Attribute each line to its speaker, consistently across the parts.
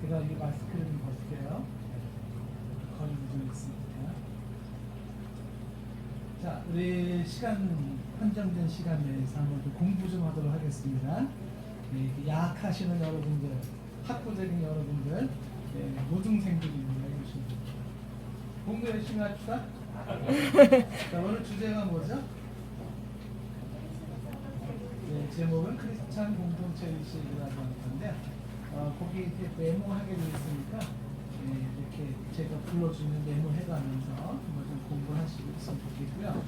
Speaker 1: 제가 이 마스크를 좀 벗을게요. 거리 좀 있으니까. 자, 우리 시간, 한정된 시간 내에서 한번 좀 공부 좀 하도록 하겠습니다. 약하시는 여러분들, 학부적인 여러분들, 모등생들입니다. 공부 열심히 합시다. 자, 오늘 주제가 뭐죠? 제목은 크리스찬 공동체 의식이라고 하는 건데, 거기 이렇게 메모하게 되어 있으니까 이렇게 제가 불러주는 메모해가면서 한번 좀 공부하시면 좋겠고요.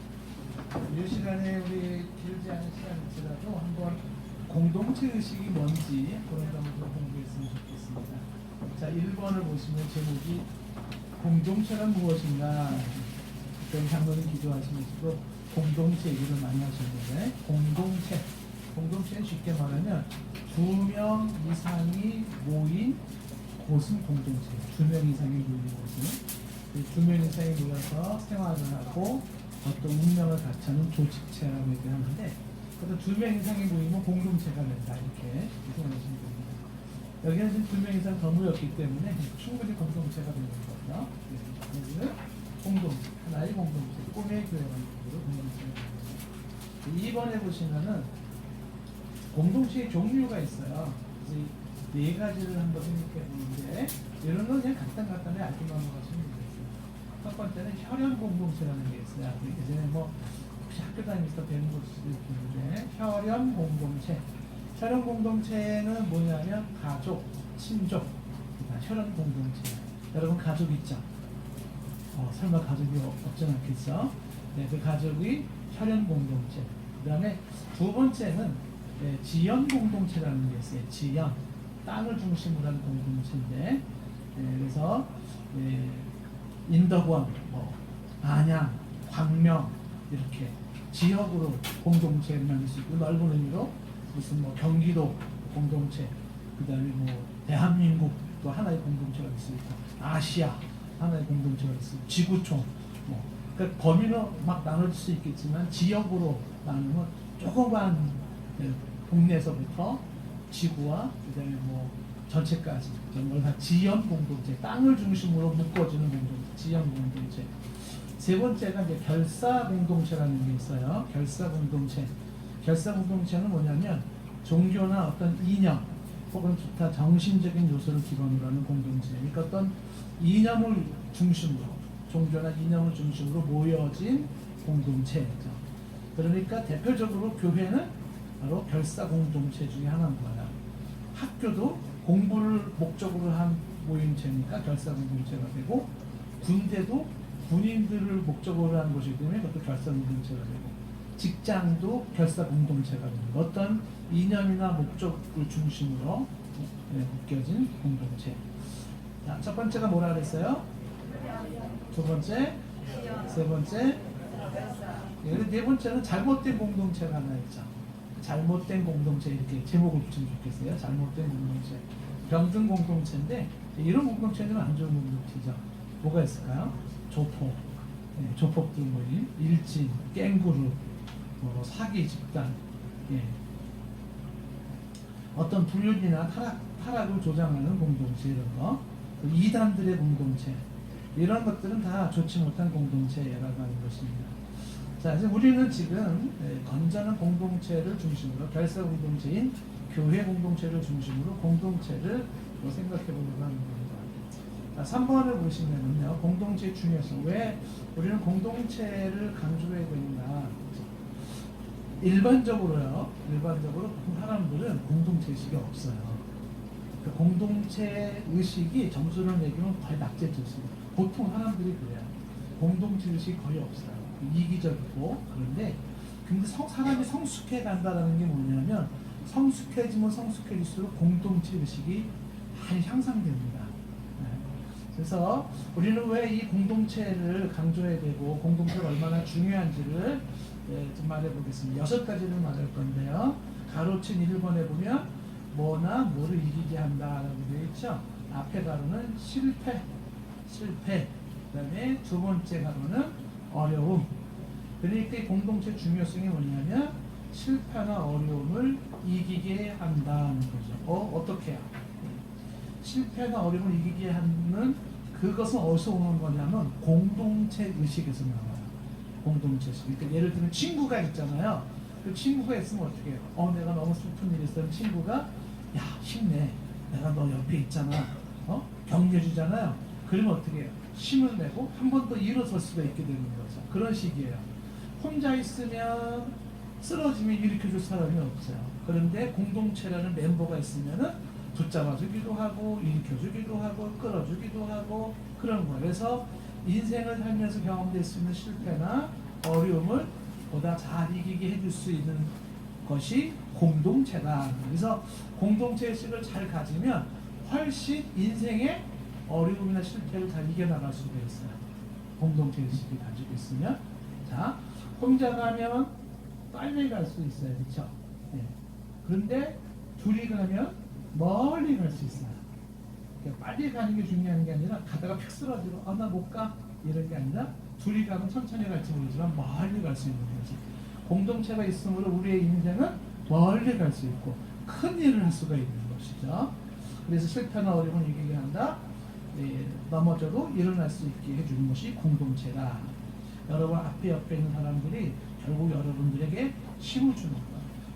Speaker 1: 이 시간에 우리 길지 않은 시간일지라도 한번 공동체 의식이 뭔지 그런 점을 좀 공부했으면 좋겠습니다. 자, 1번을 보시면 제목이 공동체란 무엇인가? 그때 장로님 기도하시면서도 공동체 얘기를 많이 하셨는데, 공동체는 쉽게 말하면 2명 이상이 모인 곳은 공동체. 2명 이상이 모인 곳은 2명 이상이 모여서 생활을 하고 어떤 운명을 같이 하는 조직체라고 얘기하는데, 그래서 2명 이상이 모이면 공동체가 된다, 이렇게 생각하시면 됩니다. 여기는 지금 2명 이상 더 모였기 때문에 충분히 공동체가 되는 거죠. 여기는 공동체, 하나의 공동체, 꿈의 교회라는 식으로 공동체가 됩니다. 2번에 보시면은 공동체의 종류가 있어요. 그래서 네 가지를 한번 생각해 보는데, 이런 건 그냥 간단하게 알고 넘어가시면 되겠어요. 첫 번째는 혈연 공동체라는 게 있어요. 예전에 뭐 혹시 학교 다니면서 배운 걸 수도 있는데, 혈연 공동체. 혈연 공동체는 뭐냐면 가족, 친족, 혈연 공동체. 여러분 가족 있죠? 설마 가족이 없진 않겠죠? 네, 그 가족이 혈연 공동체. 그 다음에 두 번째는 지연 공동체라는 게 있어요. 지연, 땅을 중심으로 한 공동체인데, 그래서 인덕원, 안양, 광명 이렇게 지역으로 공동체를 만들 수 있고, 넓은 의미로 무슨 뭐 경기도 공동체, 그 다음에 뭐 대한민국도 하나의 공동체가 있을 수 있고, 아시아 하나의 공동체가 있을 수 있고, 지구촌, 그러니까 범위는 막 나눌 수 있겠지만 지역으로 나누면 조그만 동네에서부터 지구와 그다음에 뭐 전체까지 정말 다 지연 공동체, 땅을 중심으로 묶어주는 공동체, 지연 공동체. 세 번째가 이제 결사 공동체라는 게 있어요. 결사 공동체. 결사 공동체는 뭐냐면 종교나 어떤 이념 혹은 기타 정신적인 요소를 기반으로 하는 공동체. 그러니까 어떤 이념을 중심으로, 종교나 이념을 중심으로 모여진 공동체죠. 그러니까 대표적으로 교회는 바로 결사 공동체 중에 하나인 거예요. 학교도 공부를 목적으로 한 모임체니까 결사 공동체가 되고, 군대도 군인들을 목적으로 한 것이기 때문에 그것도 결사 공동체가 되고, 직장도 결사 공동체가 됩니다. 어떤 이념이나 목적을 중심으로 묶여진 공동체. 자, 첫 번째가 뭐라 그랬어요? 두 번째, 세 번째, 네 번째는 잘못된 공동체가 하나 있죠. 잘못된 공동체, 이렇게 제목을 붙이면 좋겠어요. 잘못된 공동체, 병든 공동체인데, 이런 공동체는 안 좋은 공동체죠. 뭐가 있을까요? 조폭들 모임, 일진, 깽그룹, 사기 집단, 어떤 불륜이나 타락을 조장하는 공동체, 이런 거, 이단들의 공동체, 이런 것들은 다 좋지 못한 공동체라고 하는 것입니다. 자, 이제 우리는 지금 건전한 공동체를 중심으로, 결사 공동체인 교회 공동체를 중심으로 공동체를 생각해 보려고 하는 겁니다. 자, 3번을 보시면은요, 공동체의 중요성. 왜 우리는 공동체를 강조해야 되는가? 일반적으로 사람들은 공동체 의식이 없어요. 그 공동체 의식이 점수를 매기면 거의 낙제점수입니다. 보통 사람들이 그래요. 공동체 의식이 거의 없어요. 이기적이고. 그런데 사람이 성숙해 간다는 게 뭐냐면, 성숙해지면 성숙해질수록 공동체 의식이 많이 향상됩니다. 그래서 우리는 왜 이 공동체를 강조해야 되고 공동체가 얼마나 중요한지를 좀 말해보겠습니다. 6가지를 말할 건데요. 가로친 1번에 보면 뭐나 뭐를 이기게 한다라고 되어 있죠. 앞에 가로는 실패. 그다음에 두 번째 가로는 어려움. 그러니까 이 공동체 중요성이 뭐냐면 실패나 어려움을 이기게 한다는 거죠. 어떻게 해요? 실패나 어려움을 이기게 하는 그것은 어디서 오는 거냐면 공동체 의식에서 나와요. 공동체 의식. 그러니까 예를 들면 친구가 있잖아요. 그 친구가 있으면 어떻게 해요? 내가 너무 슬픈 일이 있으면 친구가 야 힘내. 내가 너 옆에 있잖아. 격려해주잖아요. 그러면 어떻게 해요? 힘을 내고 한 번 더 일어설 수가 있게 되는 거죠. 그런 식이에요. 혼자 있으면 쓰러지면 일으켜줄 사람이 없어요. 그런데 공동체라는 멤버가 있으면은 붙잡아주기도 하고 일으켜주기도 하고 끌어주기도 하고 그런 거예요. 그래서 인생을 살면서 경험될 수 있는 실패나 어려움을 보다 잘 이기게 해줄 수 있는 것이 공동체다. 그래서 공동체 의식을 잘 가지면 훨씬 인생의 어려움이나 실패를 잘 이겨나갈 수가 있어요. 공동체 의식을 가지고 있으면. 자, 혼자 가면 빨리 갈 수 있어요. 그렇죠? 네. 그런데 둘이 가면 멀리 갈 수 있어요. 그러니까 빨리 가는 게 중요한 게 아니라 가다가 픽 쓰러지고 나 못 가 이런 게 아니라 둘이 가면 천천히 갈지 모르지만 멀리 갈 수 있는 거지. 공동체가 있으므로 우리의 인생은 멀리 갈 수 있고 큰 일을 할 수가 있는 것이죠. 그래서 실패나 어려움을 이기게 한다. 넘어져도 일어날 수 있게 해주는 것이 공동체다. 여러분 옆에 있는 사람들이 결국 여러분들에게 힘을 주는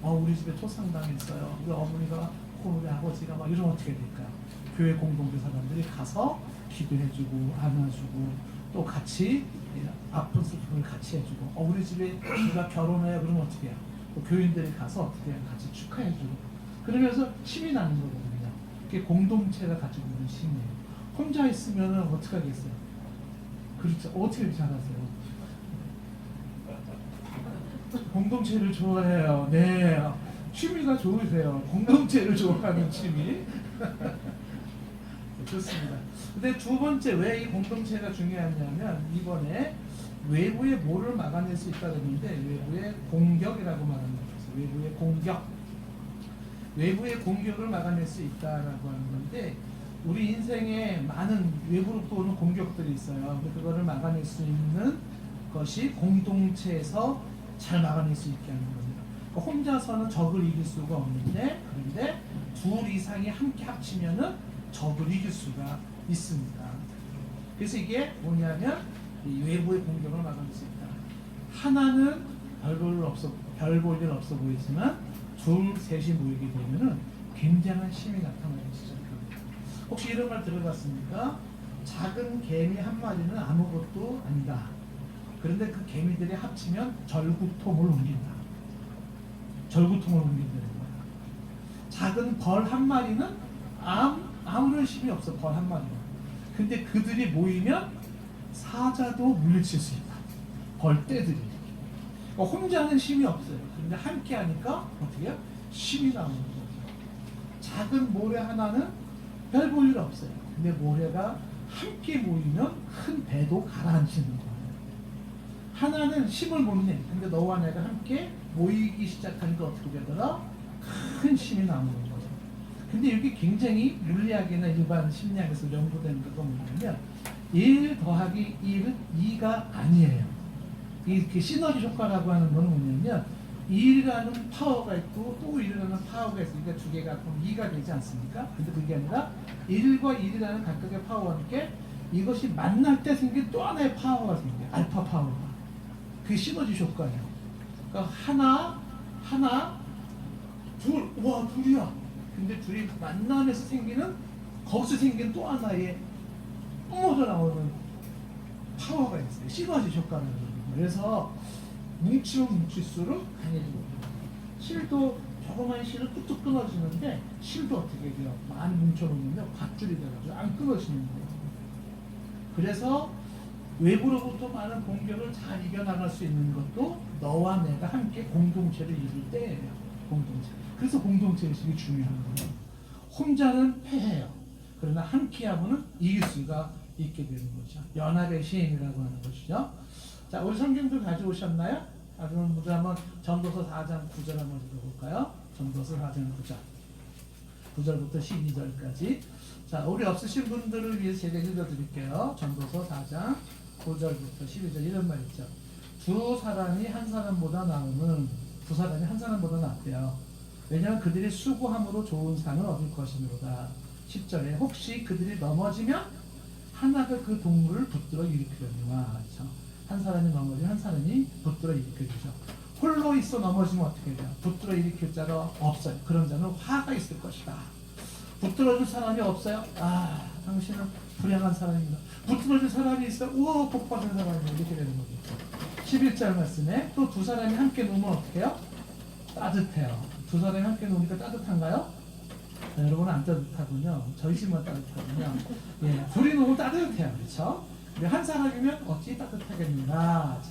Speaker 1: 거예요. 우리 집에 토상당했어요. 우리 어머니가 우리 아버지가 막 이러면 어떻게 될까요? 교회 공동체 사람들이 가서 기도해주고 안아주고 또 같이 아픈 슬픔을 같이 해주고 우리 집에 누가 결혼해요 그러면 어떻게 해요? 또 교인들이 가서 어떻게 해요? 같이 축하해주고 그러면서 힘이 나는 거거든요. 그게 공동체가 가지고 있는 힘이에요. 혼자 있으면 어떻게 하겠어요? 그렇죠. 어떻게 잘하세요? 공동체를 좋아해요. 네. 취미가 좋으세요. 공동체를 좋아하는 취미. 좋습니다. 근데 두 번째 왜 이 공동체가 중요하냐면 이번에 외부의 뭐를 막아낼 수 있다고 했는데 외부의 공격이라고 말하는 거죠. 외부의 공격. 외부의 공격을 막아낼 수 있다라고 하는 건데 우리 인생에 많은 외부로부터 오는 공격들이 있어요. 그거를 막아낼 수 있는 것이 공동체에서 잘 막아낼 수 있게 하는 겁니다. 그러니까 혼자서는 적을 이길 수가 없는데 그런데 둘 이상이 함께 합치면은 적을 이길 수가 있습니다. 그래서 이게 뭐냐면 이 외부의 공격을 막아낼 수 있다. 하나는 별 볼 일 없어 보이지만 둘, 셋이 모이게 되면은 굉장한 힘이 나타나기 시작합니다. 혹시 이런 말 들어봤습니까? 작은 개미 한 마리는 아무것도 아니다. 그런데 그 개미들이 합치면 절구통을 옮긴다. 절구통을 옮긴다는 거야. 작은 벌 한 마리는 아무런 힘이 없어. 벌 한 마리는. 근데 그들이 모이면 사자도 물리칠 수 있다. 벌떼들이. 그러니까 혼자는 힘이 없어요. 근데 함께 하니까 어떻게 해요? 힘이 나오는 거죠. 작은 모래 하나는 별 볼 일 없어요. 근데 모래가 함께 모이면 큰 배도 가라앉히는 거예요. 하나는 힘을 못 내. 근데 너와 내가 함께 모이기 시작하니까 어떻게 되더라? 큰 힘이 나오는 거죠. 근데 여기 굉장히 윤리학이나 일반 심리학에서 연구된 것도 뭐냐면 1 더하기 1은 2가 아니에요. 이 시너지 효과라고 하는 건 뭐냐면 1이라는 파워가 있고 또 1이라는 파워가 있으니까 두 개가 그럼 2가 되지 않습니까? 근데 그게 아니라 1과 1이라는 각각의 파워와 함께 이것이 만날 때 생긴 또 하나의 파워가 생겨요. 알파 파워가. 그게 시너지 효과예요. 그러니까 하나, 둘, 와 둘이야. 근데 둘이 만나면서 생기는 거기서 생긴 또 하나의 뿜어져 나오는 파워가 있어요. 시너지 효과라는 거예요. 그래서 뭉치면 뭉칠수록 강해지고 실도 조그만 실을 뚝뚝 끊어지는데 실도 어떻게 돼요? 많이 뭉쳐놓으면 밧줄이 돼가지고 안 끊어지는 거예요. 그래서 외부로부터 많은 공격을 잘 이겨나갈 수 있는 것도 너와 내가 함께 공동체를 이룰 때예요. 공동체. 그래서 공동체 의식이 중요한 거예요. 혼자는 패해요. 그러나 함께하고는 이길 수가 있게 되는 거죠. 연합의 시행이라고 하는 것이죠. 자, 우리 성경도 가져오셨나요? 그럼 우리 한번 전도서 4장 9절 한번 읽어볼까요? 전도서 4장 9절. 9절부터 12절까지. 자, 우리 없으신 분들을 위해서 제가 읽어드릴게요. 전도서 4장 9절부터 12절 이런 말 있죠. 두 사람이 한 사람보다 나으면 두 사람이 한 사람보다 낫대요. 왜냐하면 그들이 수고함으로 좋은 상을 얻을 것이므로다. 10절에 혹시 그들이 넘어지면 하나가 그 동물을 붙들어 일으키려니와. 그렇죠? 한 사람이 넘어지면 한 사람이 붙들어 일으켜주죠. 홀로 있어 넘어지면 어떻게 돼요? 붙들어 일으킬 자가 없어요. 그런 자는 화가 있을 것이다. 붙들어줄 사람이 없어요? 아, 당신은 불행한 사람입니다. 붙들어줄 사람이 있어요? 우와, 복받은 사람이에요. 이렇게 되는 거죠. 11절 말씀에 또 두 사람이 함께 놓으면 어떻게 해요? 따뜻해요. 두 사람이 함께 놓으니까 따뜻한가요? 네, 여러분은 안 따뜻하군요. 저희 집만 따뜻하군요. 예, 둘이 놓으면 따뜻해요. 그렇죠? 한 사람이면 어찌 따뜻하겠는가?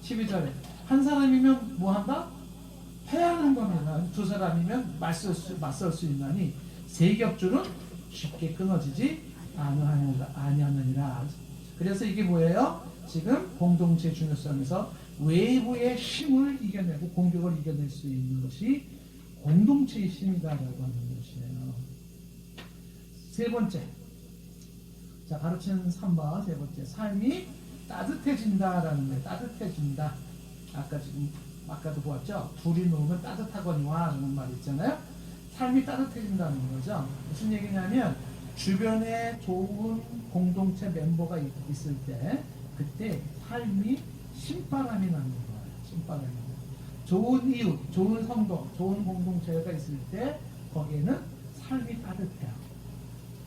Speaker 1: 12절에 한 사람이면 뭐 한다? 패하는 겁니다. 두 사람이면 맞설 수 있나니 세 겹줄은 쉽게 끊어지지 아니하느니라. 그래서 이게 뭐예요? 지금 공동체 중요성에서 외부의 힘을 이겨내고 공격을 이겨낼 수 있는 것이 공동체의 힘이다라고 하는 것이에요. 세 번째, 자, 가르치는 3번 세 번째, 삶이 따뜻해진다라는 거예요. 따뜻해진다. 아까도 보았죠? 둘이 놓으면 따뜻하거니와 라는 말 있잖아요. 삶이 따뜻해진다는 거죠. 무슨 얘기냐면 주변에 좋은 공동체 멤버가 있을 때 그때 삶이 신바람이 나는 거예요. 신바람이. 좋은 이웃, 좋은 성도, 좋은 공동체가 있을 때 거기에는 삶이 따뜻해요.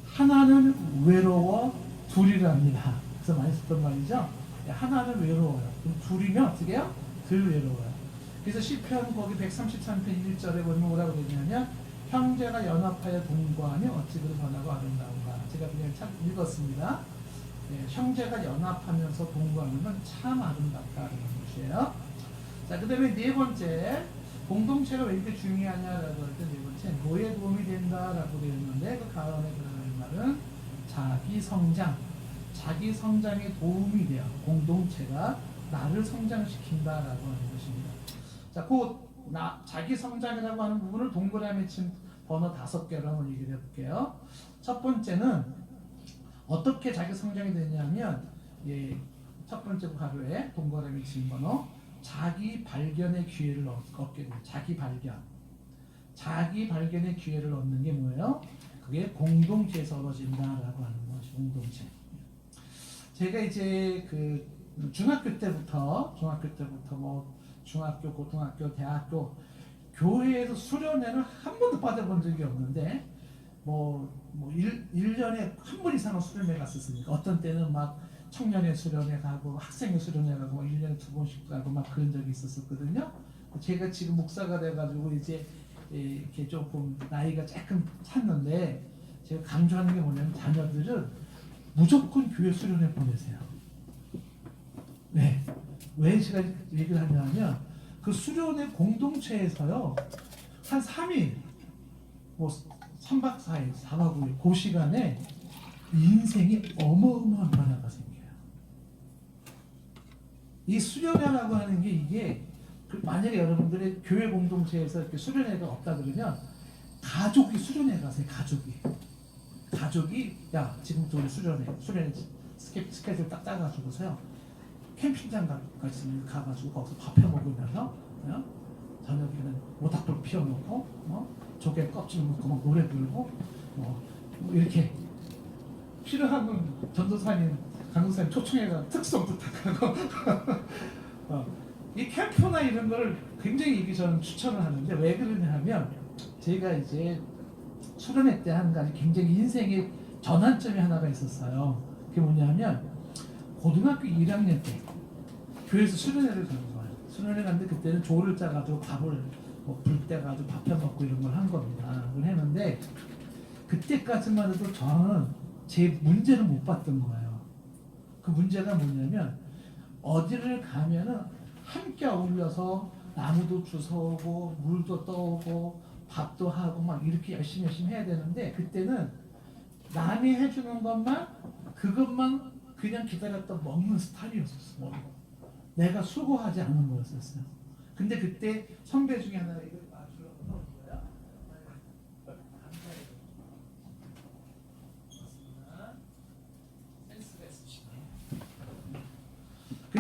Speaker 1: 하나는 외로워 둘이랍니다. 그래서 많이 썼던 말이죠. 하나는 외로워요. 그럼 둘이면 어떻게 해요? 덜 외로워요. 그래서 시편 거기 133편 1절에 보면 뭐라고 되냐면 형제가 연합하여 동거하며 어찌 그리 변하고 아름다운가. 제가 그냥 참 읽었습니다. 네, 형제가 연합하면서 동거하는 건 참 아름답다는 것이에요. 자, 그 다음에 네 번째, 공동체가 왜 이렇게 중요하냐라고 할 때 네 번째, 뭐에 도움이 된다라고 되어 있는데 그 가운데 들어가는 말은 자기 성장, 자기 성장에 도움이 돼요. 공동체가 나를 성장시킨다라고 하는 것입니다. 자, 자기 성장이라고 하는 부분을 동그라미 친 번호 5개로 한번 얘기를 해볼게요. 첫 번째는 어떻게 자기 성장이 되냐면, 예, 첫 번째 가로에 동그라미 친 번호, 자기 발견의 기회를 얻게 돼요. 자기 발견. 자기 발견의 기회를 얻는 게 뭐예요? 그게 공동체에서 얻어진다라고 하는 것이 공동체. 제가 이제 중학교 때부터 뭐 중학교, 고등학교, 대학교 교회에서 수련회를 한 번도 받아본 적이 없는데 뭐 1년에 한 번 이상은 수련회 갔었으니까 어떤 때는 막 청년의 수련회 가고 학생의 수련회 가고 뭐 1년에 2번씩 가고 막 그런 적이 있었거든요. 제가 지금 목사가 돼가지고 이제 이렇게 조금 나이가 조금 찼는데 제가 강조하는 게 뭐냐면 자녀들은 무조건 교회 수련회 보내세요. 네. 왜 제가 얘기를 하냐면 그 수련회 공동체에서요 한 3일 뭐 3박 4일 4박 5일 그 시간에 인생이 어마어마한 변화가 생겨요. 이 수련회라고 하는 게 이게 만약에 여러분들의 교회 공동체에서 이렇게 수련회가 없다 그러면 가족이 수련회 가세요. 가족이 야 지금부터 우리 수련회 스케줄 딱 짜가지고서요 캠핑장 가가지고 거기서 밥 해 먹으면서 저녁에는 모닥불 피워놓고 조개 껍질 먹고 막 노래 부르고 뭐 이렇게 필요하면 전도사님 강도사님 초청해가 특성 부탁하고 이 캠프나 이런 거를 굉장히 저는 추천을 하는데 왜 그러냐 하면 제가 이제 수련회 때 한 가지 굉장히 인생의 전환점이 하나가 있었어요. 그게 뭐냐면 고등학교 1학년 때 교회에서 수련회를 가는 거예요. 수련회 갔는데 그때는 조를 짜가지고 밥을 불 때가지고 밥 해 먹고 이런 걸 한 겁니다. 그걸 했는데 그때까지만 해도 저는 제 문제를 못 봤던 거예요. 그 문제가 뭐냐면 어디를 가면은 함께 어울려서 나무도 주워오고 물도 떠오고 밥도 하고 막 이렇게 열심히 해야 되는데 그때는 남이 해주는 그것만 그냥 기다렸다 먹는 스타일이었었어. 내가 수고하지 않은 거였었어요. 근데 그때 선배 중에 하나가 이걸 맞추려고 넣은 거야.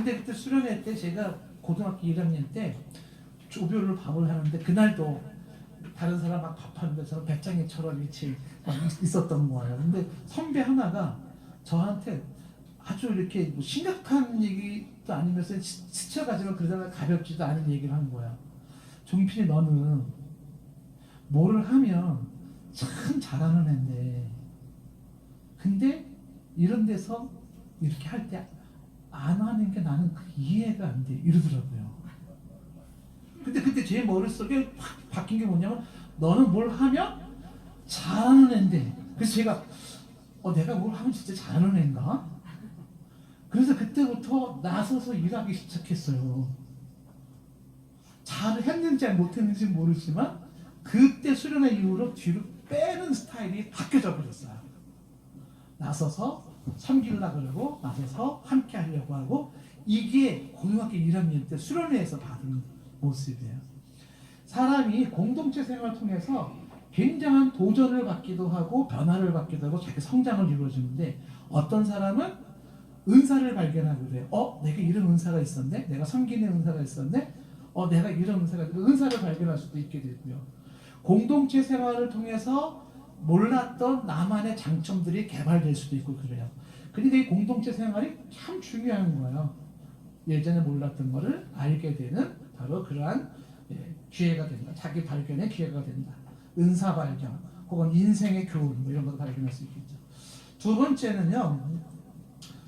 Speaker 1: 근데 그때 수련회 때 제가 고등학교 1학년 때 조별로 밥을 하는데 그날도 다른 사람 막 밥하는데 저는 배짱이처럼 이치 있었던 거예요. 근데 선배 하나가 저한테 아주 이렇게 뭐 심각한 얘기도 아니면서 스쳐가지고 그러다가 가볍지도 않은 얘기를 한 거야. 종필이 너는 뭐를 하면 참 잘하는 앤데 근데 이런 데서 이렇게 할 때 안 하는 게 나는 이해가 안 돼 이러더라고요. 근데 그때 제 머릿속에 확 바뀐 게 뭐냐면 너는 뭘 하면 잘하는 앤데 그래서 제가 내가 뭘 하면 진짜 잘하는 앤가? 그래서 그때부터 나서서 일하기 시작했어요. 잘 했는지 못했는지 모르지만 그때 수련회 이후로 뒤로 빼는 스타일이 바뀌어져 버렸어요. 나서서 섬기려고 그러고 나서서 함께 하려고 하고 이게 고등학교 1학년 때 수련회에서 받은 모습이에요. 사람이 공동체 생활을 통해서 굉장한 도전을 받기도 하고 변화를 받기도 하고 자기 성장을 이루어주는데 어떤 사람은 은사를 발견하고 그래요. 내가 이런 은사가 있었네? 내가 섬기는 은사가 있었네? 내가 이런 은사를 발견할 수도 있게 되고요. 공동체 생활을 통해서 몰랐던 나만의 장점들이 개발될 수도 있고 그래요. 그러니까 이 공동체 생활이 참 중요한 거예요. 예전에 몰랐던 거를 알게 되는 바로 그러한 기회가 된다. 자기 발견의 기회가 된다. 은사 발견 혹은 인생의 교훈 이런 것도 발견할 수 있겠죠. 두 번째는요.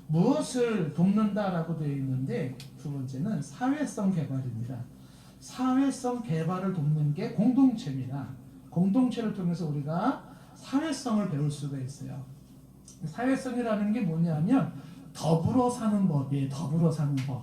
Speaker 1: 무엇을 돕는다라고 되어 있는데 두 번째는 사회성 개발입니다. 사회성 개발을 돕는 게 공동체입니다. 공동체를 통해서 우리가 사회성을 배울 수가 있어요. 사회성이라는 게 뭐냐면 더불어 사는 법이에요. 더불어 사는 법.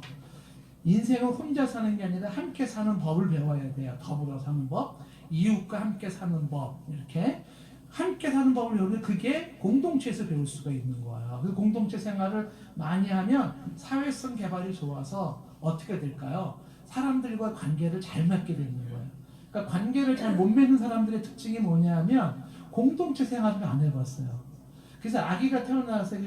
Speaker 1: 인생은 혼자 사는 게 아니라 함께 사는 법을 배워야 돼요. 더불어 사는 법, 이웃과 함께 사는 법 이렇게 함께 사는 법을 배우면 그게 공동체에서 배울 수가 있는 거예요. 그 공동체 생활을 많이 하면 사회성 개발이 좋아서 어떻게 될까요? 사람들과 관계를 잘 맺게 되는 거예요. 그러니까 관계를 잘 못 맺는 사람들의 특징이 뭐냐면 공동체 생활을 안 해봤어요. 그래서 아기가 태어나서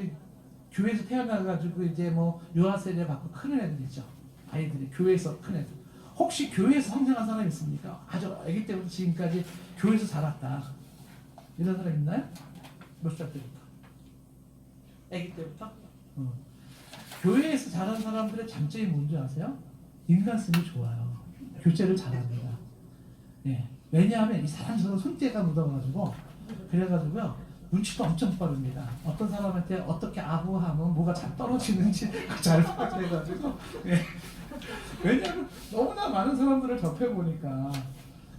Speaker 1: 교회에서 태어나가지고 이제 뭐 유아세례 받고 큰 애들 있죠. 아이들이 교회에서 큰 애들. 혹시 교회에서 성장한 사람 있습니까? 아주 아기 때부터 지금까지 교회에서 자랐다. 이런 사람 있나요? 몇 살 때부터? 아기 때부터? 교회에서 자란 사람들의 장점이 뭔지 아세요? 인간성이 좋아요. 교제를 잘합니다. 예. 왜냐하면 이 사람 서로 손때가 묻어가지고 그래가지고요 눈치도 엄청 빠릅니다. 어떤 사람한테 어떻게 아부하면 뭐가 잘 떨어지는지 잘 파악해가지고 예. 왜냐하면 너무나 많은 사람들을 접해보니까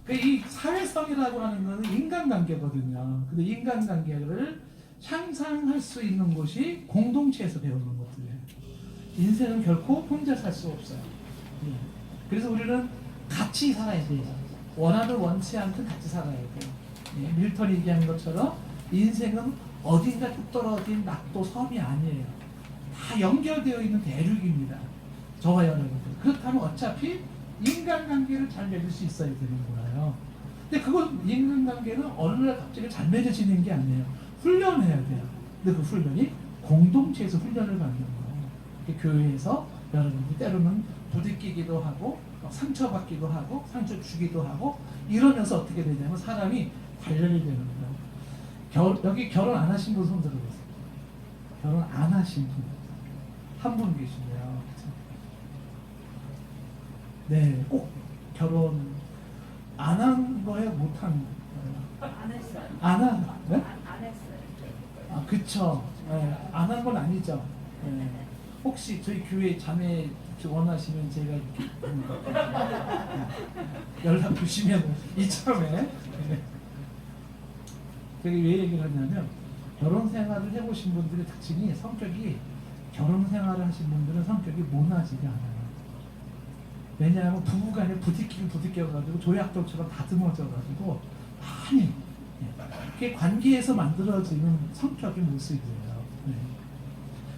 Speaker 1: 이 사회성이라고 하는 것은 인간관계거든요. 근데 인간관계를 향상할 수 있는 곳이 공동체에서 배우는 것들이에요. 인생은 결코 혼자 살 수 없어요. 그래서 우리는 같이 살아야 돼요. 원하든 원치 않든 같이 살아야 돼요. 밀턴이 얘기한 것처럼 인생은 어딘가 뚝 떨어진 낙도 섬이 아니에요. 다 연결되어 있는 대륙입니다. 저와 여러분들. 그렇다면 어차피 인간관계를 잘 맺을 수 있어야 되는 거예요. 근데 그건 인간관계는 어느 날 갑자기 잘 맺어지는 게 아니에요. 훈련해야 돼요. 근데 그 훈련이 공동체에서 훈련을 받는 거예요. 교회에서 여러분들 때로는 부딪히기도 하고 상처받기도 하고 상처 주기도 하고 이러면서 어떻게 되냐면 사람이 단련이 되는 거예요. 여기 결혼 안 하신 분 손 들어보세요. 결혼 안 하신 분 한 분 계시네요. 네, 꼭 결혼 안 한 거예요? 못 한 거예요?
Speaker 2: 안 했어요.
Speaker 1: 안 한, 네?
Speaker 2: 안 했어요.
Speaker 1: 아, 그쵸. 네, 안 한 건 아니죠. 네. 혹시 저희 교회 자매 원하시면 제가 이렇게 연락 주시면 이참에 네. 제가 왜 얘기를 하냐면 결혼 생활을 해보신 분들의 특징이 성격이 결혼 생활을 하신 분들은 성격이 모나지가 않아요. 왜냐하면 부부간에 부딪혀가지고 조약돌처럼 다듬어져가지고 많이 그게 관계에서 만들어지는 성격의 모습이에요. 네.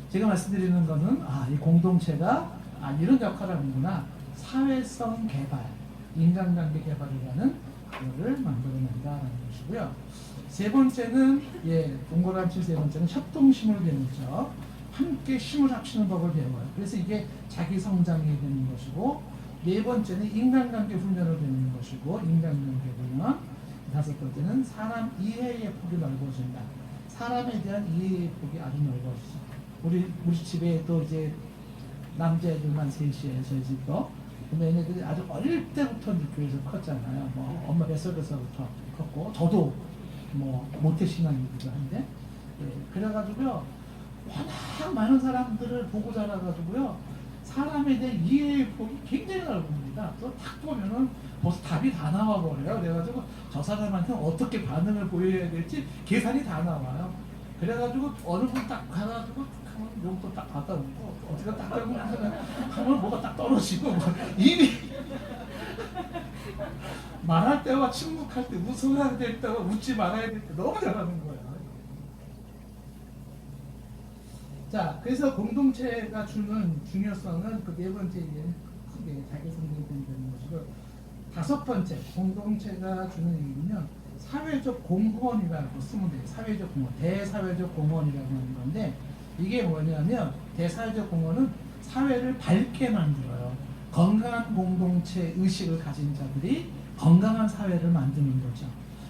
Speaker 1: 제가 말씀드리는 것은 이 공동체가 이런 역할을 하는구나. 사회성 개발, 인간관계 개발이라는 그거를 만들어낸다라는 것이고요. 세 번째는 동그라미 세 번째는 협동심을 배우죠. 함께 힘을 합치는 법을 배워요. 그래서 이게 자기 성장이 되는 것이고, 네 번째는 인간관계 훈련을 배우는 것이고, 인간관계 훈련. 다섯 번째는 사람 이해의 폭이 넓어진다. 사람에 대한 이해의 폭이 아주 넓어지죠. 우리 집에도 이제 남자애들만 셋이에요. 저희 집도. 근데 얘네들이 아주 어릴 때부터 교회에서 컸잖아요. 뭐 엄마 뱃속에서부터 컸고, 저도 뭐 모태신앙이기도 한데, 그래가지고요, 워낙 많은 사람들을 보고 자라가지고요, 사람에 대한 이해의 폭이 굉장히 넓습니다. 또 딱 보면은 벌써 답이 다 나와버려요. 그래가지고 저 사람한테는 어떻게 반응을 보여야 될지 계산이 다 나와요. 그래가지고 어느 분 딱 가가지고 하면 용돈 딱 받아 오고, 어디가 딱 하면 뭐가 딱 떨어지고, 뭐 이미 말할 때와 침묵할 때, 웃어야 될 때와 웃지 말아야 될 때 너무 잘하는 거예요. 자, 그래서 공동체가 주는 중요성은 그 네 번째 얘기는 크게 자기 성장이 된다는 것이고, 다섯 번째 공동체가 주는 얘기는요, 사회적 공헌이라고 쓰면 돼요. 사회적 공헌, 대사회적 공헌이라고 하는 건데, 이게 뭐냐면 대사회적 공헌은 사회를 밝게 만들어요. 건강한 공동체 의식을 가진 자들이 건강한 사회를 만드는 거죠.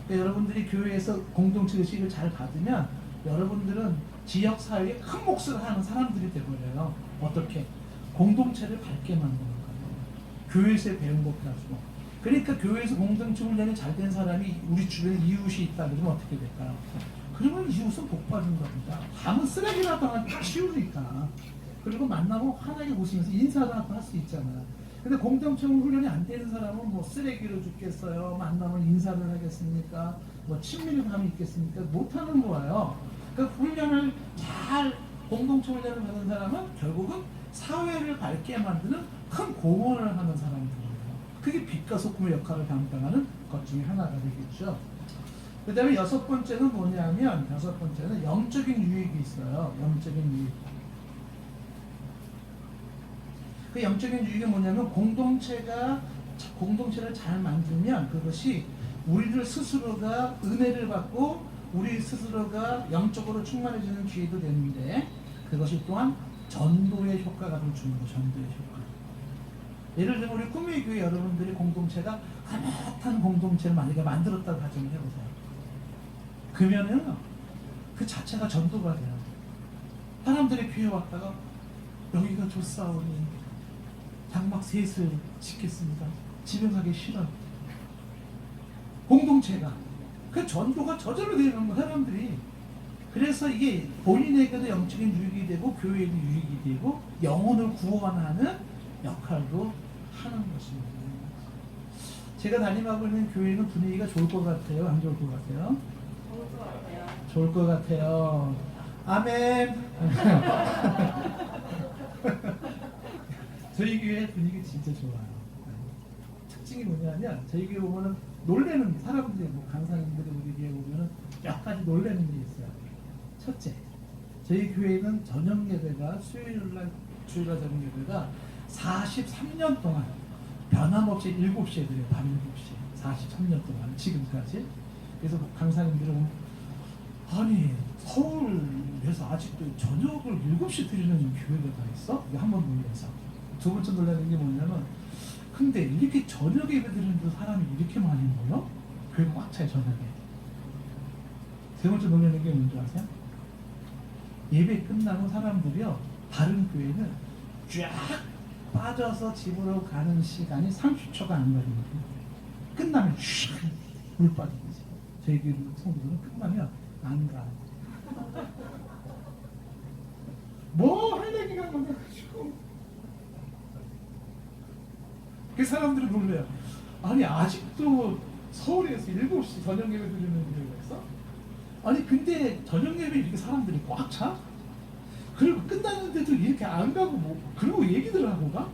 Speaker 1: 그러니까 여러분들이 교회에서 공동체 의식을 잘 받으면 여러분들은 지역 사회에 큰 몫을 하는 사람들이 되버려요. 어떻게? 공동체를 밝게 만드는 거예요. 교회에서 배운 것 가지고. 그러니까 교회에서 공동체 훈련이 잘 된 사람이 우리 주변에 이웃이 있다 그러면 어떻게 될까요? 그러면 이웃은 복 받은 겁니다. 남은 쓰레기라도 하나 치우니까. 그리고 만나고 환하게 웃으면서 인사라도 할 수 있잖아요. 근데 공동체 훈련이 안 되는 사람은 뭐 쓰레기로 죽겠어요. 만나면 인사를 하겠습니까? 뭐 친밀감이 있겠습니까? 못하는 거예요. 그 훈련을 잘, 공동체 훈련을 받은 사람은 결국은 사회를 밝게 만드는 큰 공헌을 하는 사람들이에요. 그게 빛과 소금의 역할을 감당하는 것 중에 하나가 되겠죠. 그 다음에 여섯 번째는 뭐냐면, 여섯 번째는 영적인 유익이 있어요. 영적인 유익. 그 영적인 유익이 뭐냐면, 공동체를 잘 만들면 그것이 우리들 스스로가 은혜를 받고 우리 스스로가 영적으로 충만해지는 기회도 되는데, 그것이 또한 전도의 효과가 좀 주는 거예요. 전도의 효과. 예를 들면 우리 꿈의 교회 여러분들이 공동체가 하나탄 공동체를 만약에 만들었다고 가정을 해보세요. 그러면은 그 자체가 전도가 돼요. 사람들이 교회 왔다가 여기가 좋사오니 장막 셋을 짓겠습니다. 집에 가기 싫어. 공동체가 그 전도가 저절로 되는 거 사람들이. 그래서 이게 본인에게도 영적인 유익이 되고 교회에도 유익이 되고 영혼을 구원하는 역할도 하는 것입니다. 제가 담임하고 있는 교회는 분위기가 좋을 것 같아요? 안 좋을 것 같아요?
Speaker 2: 좋을 것 같아요.
Speaker 1: 좋을 것 같아요. 아멘. 저희 교회 분위기 진짜 좋아요. 특징이 뭐냐면 저희 교회 보면은 놀래는 사람들이, 뭐 강사님들이 우리 교회 보면은 몇 가지 놀래는 게 있어요. 첫째, 저희 교회는 저녁 예배가 수요일날 주일날 저녁 예배가 43년 동안 변함없이 7시에 드려요. 밤 7시. 43년 동안 지금까지. 그래서 강사님들은 아니 서울에서 아직도 저녁을 7시 드리는 교회가 다 있어? 이게 한 번 놀라서. 두 번째 놀라는 게 뭐냐면, 근데 이렇게 저녁 예배 드리는데 사람이 이렇게 많이 모여? 교회 꽉 차요 저녁에. 세 번째 놀라는 게 뭔지 아세요? 예배 끝나고 사람들이요, 다른 교회는 쫙 빠져서 집으로 가는 시간이 30초가 안 걸립니다. 끝나면 쫙물 빠지고 있어요. 저희 교회 성도들은 끝나면 안 가. 뭐 할 얘기가 많아가지고 그 사람들은 놀래요. 아니 아직도 서울에서 7시 저녁 예배 드리는 교회가 있어? 아니 근데 저녁 예배 이렇게 사람들이 꽉 차? 그리고 끝났는데도 이렇게 안 가고 뭐 그러고 얘기들 하고 가?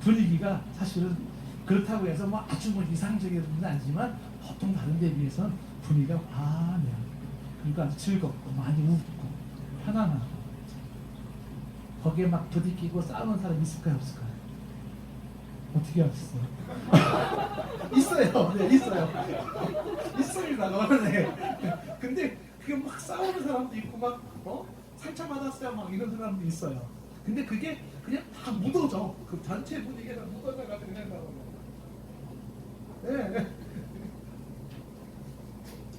Speaker 1: 분위기가 사실은 그렇다고 해서 뭐 아주 뭐 이상적인 건 아니지만 보통 다른 데에 비해서는 분위기가 환해요. 그러니까 아주 즐겁고 많이 웃고 편안하고. 거기에 막 부딪히고 싸우는 사람 있을까요 없을까요? 어떻게 하셨어요? 있어요. 네, 있어요. 있습니다. 네. 근데 그게 막 싸우는 사람도 있고 막 상처받았어요 막 이런 사람도 있어요. 근데 그게 그냥 다 묻어져. 그 전체 분위기가 묻어져가지고 그냥 나오는 네.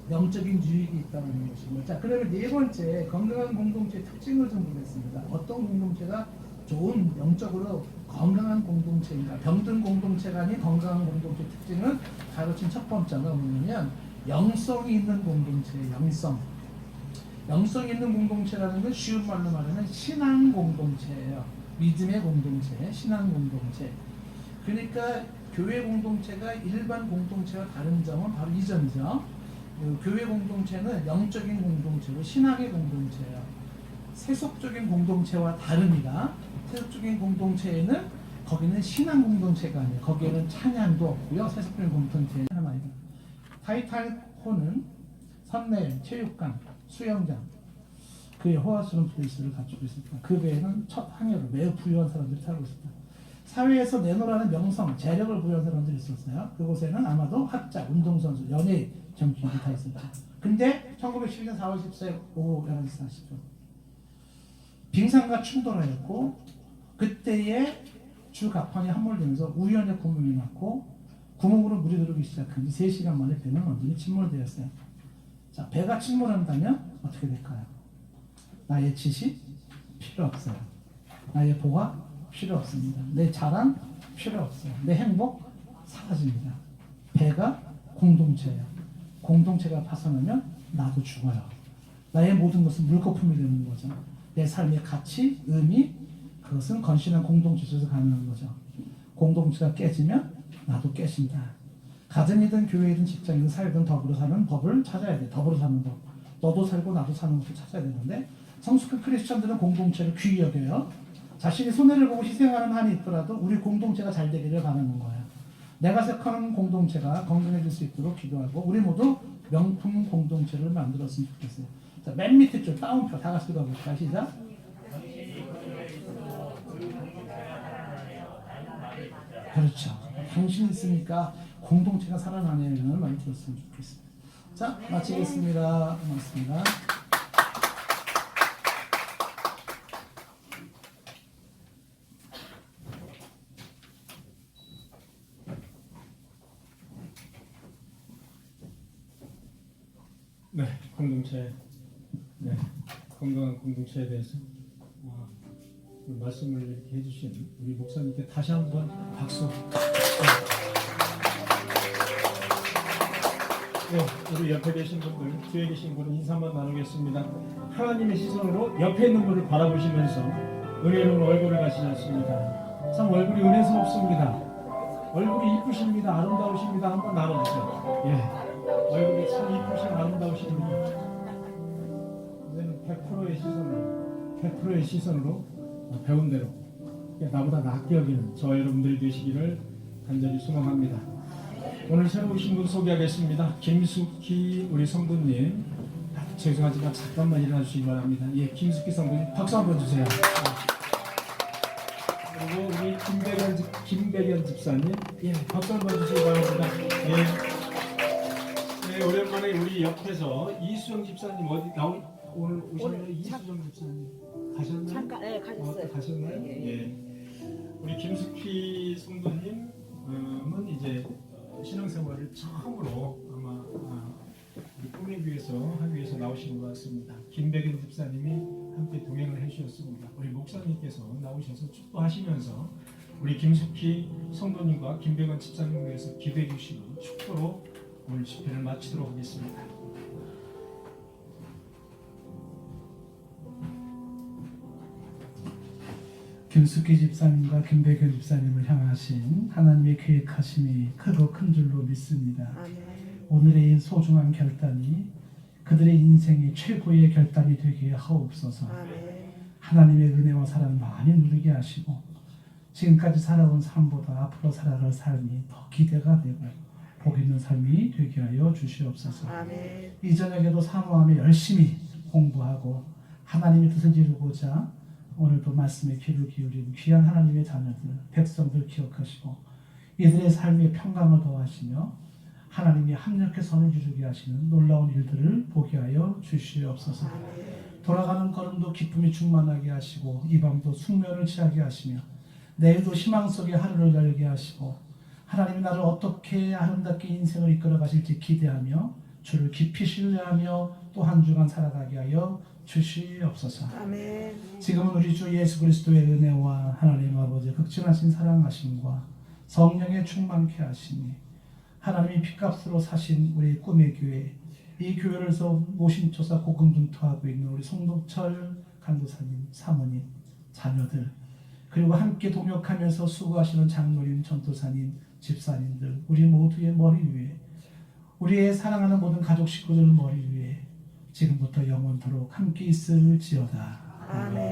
Speaker 1: 영적인 유익이 있다는 것이고. 자, 그러면 네 번째 건강한 공동체 특징을 좀 보겠습니다. 어떤 공동체가 좋은 영적으로 건강한 공동체인가? 병든 공동체가 아닌 건강한 공동체 특징을 가르친 첫 번째가 뭐냐면 영성이 있는 공동체예요. 영성 있는 공동체라는 건 쉬운 말로 말하면 신앙 공동체예요. 믿음의 공동체, 신앙 공동체. 그러니까 교회 공동체가 일반 공동체와 다른 점은 바로 이 점이죠. 교회 공동체는 영적인 공동체고 신앙의 공동체예요. 세속적인 공동체와 다릅니다. 세속적인 공동체에는 거기는 신앙 공동체가 아니에요. 거기에는 찬양도 없고요. 세속적인 공동체는 하나입니다. 타이탈호는 선내, 체육관, 수영장, 그의 호화스러운 플레이스를 갖추고 있습니다. 그 외에는 첫 항해로 매우 부유한 사람들이 살고 있습니다. 사회에서 내놓으라는 명성, 재력을 부여한 사람들이 있었어요. 그곳에는 아마도 학자, 운동선수, 연예인, 정치인이 다 있었죠. 근데 1912년 4월 14일 오후 11시 40분 빙산과 충돌하였고 그때에 주 갑판이 함몰되면서 우연의 구멍이 났고 구멍으로 물이 들어오기 시작한 지 3시간 만에 배는 완전히 침몰되었어요. 자, 배가 침몰한다면 어떻게 될까요? 나의 지식 필요 없어요. 나의 보화 필요 없습니다. 내 자랑 필요 없어요. 내 행복 사라집니다. 배가 공동체예요. 공동체가 파손하면 나도 죽어요. 나의 모든 것은 물거품이 되는 거죠. 내 삶의 가치, 의미, 그것은 건실한 공동체 속에서 가능한 거죠. 공동체가 깨지면 나도 깨진다. 가정이든 교회이든 직장이든 사회든 더불어 사는 법을 찾아야 돼. 더불어 사는 법. 너도 살고 나도 사는 것을 찾아야 되는데 성숙한 크리스천들은 공동체를 귀히 여겨요. 자신이 손해를 보고 희생하는 한이 있더라도 우리 공동체가 잘 되기를 바라는 거예요. 내가 속하는 공동체가 건강해질 수 있도록 기도하고 우리 모두 명품 공동체를 만들었으면 좋겠어요. 자, 맨 밑에 줄 따옴표 다 같이 읽어볼까요? 시작. 그렇죠. 당신이 있으니까 공동체가 살아나는 말을 들었으면 좋겠습니다. 자, 마치겠습니다. 고맙습니다.
Speaker 2: 네, 공동체, 네, 건강한 공동체에 대해서 말씀을 이렇게 해주신 우리 목사님께 다시 한번 박수. 네, 우리 옆에 계신 분들, 뒤에 계신 분은 인사 한번 나누겠습니다. 하나님의 시선으로 옆에 있는 분을 바라보시면서 은혜로운 얼굴을 가시지 않습니다. 참 얼굴이 은혜스럽습니다. 얼굴이 이쁘십니다. 아름다우십니다. 한번 나눠주세요. 예. 얼굴이 참 이쁘신 아름다우십니다. 이제는 100%의 시선으로 배운 대로 나보다 낫게 여기는 저 여러분들이 되시기를 간절히 소망합니다. 오늘 새로 오신 분 소개하겠습니다. 김숙희 우리 성도님, 죄송하지만 잠깐만 일어나 주시기 바랍니다. 예, 김숙희 성도님 박수 한번 주세요. 그리고 우리 김배련 집사님, 예, 박수 한번 주시기 바랍니다. 예. 네, 오랜만에 우리 옆에서 이수정 집사님 어디 오늘 오셨나요? 이수정 집사님 가셨나요?
Speaker 3: 잠깐, 네, 가셨어요.
Speaker 2: 가셨나요? 예. 우리 김숙희 성도님은 이제 신앙생활을 처음으로 아마 우리 꿈의 교회에서 하기 위해서 나오신 것 같습니다. 김백인 집사님이 함께 동행을 해주셨습니다. 우리 목사님께서 나오셔서 축도하시면서 우리 김숙희 성도님과 김백인 집사님을 위해서 기도해 주시고 축도로 오늘 집회를 마치도록 하겠습니다.
Speaker 1: 김숙희 집사님과 김배경 집사님을 향하신 하나님의 계획하심이 크고 큰 줄로 믿습니다.
Speaker 3: 아멘.
Speaker 1: 오늘의 이 소중한 결단이 그들의 인생의 최고의 결단이 되게 하옵소서.
Speaker 3: 아멘.
Speaker 1: 하나님의 은혜와 사랑 많이 누리게 하시고 지금까지 살아온 삶보다 앞으로 살아갈 삶이 더 기대가 되고 복 있는 삶이 되게 하여 주시옵소서.
Speaker 3: 아멘.
Speaker 1: 이 저녁에도 사모하며 열심히 공부하고 하나님의 뜻을 이루고자 오늘도 말씀에 귀를 기울인 귀한 하나님의 자녀들, 백성들 기억하시고 이들의 삶에 평강을 더하시며 하나님이 합력해 선을 이루게 하시는 놀라운 일들을 보게 하여 주시옵소서. 돌아가는 걸음도 기쁨이 충만하게 하시고 이 밤도 숙면을 취하게 하시며 내일도 희망 속에 하루를 열게 하시고 하나님이 나를 어떻게 아름답게 인생을 이끌어 가실지 기대하며 주를 깊이 신뢰하며 또 한 주간 살아가게 하여 주시옵소서.
Speaker 3: 아멘.
Speaker 1: 지금은 우리 주 예수 그리스도의 은혜와 하나님 아버지의 극진하신 사랑하심과 성령의 충만케 하시니 하나님이 핏값으로 사신 우리 꿈의 교회, 이 교회를 모신초사 고군분투하고 있는 우리 송동철 간도사님, 사모님, 자녀들, 그리고 함께 동역하면서 수고하시는 장로님, 전도사님, 집사님들, 우리 모두의 머리 위에, 우리의 사랑하는 모든 가족 식구들 머리 위에 지금부터 영원토록 함께 있을지어다.
Speaker 3: 아멘.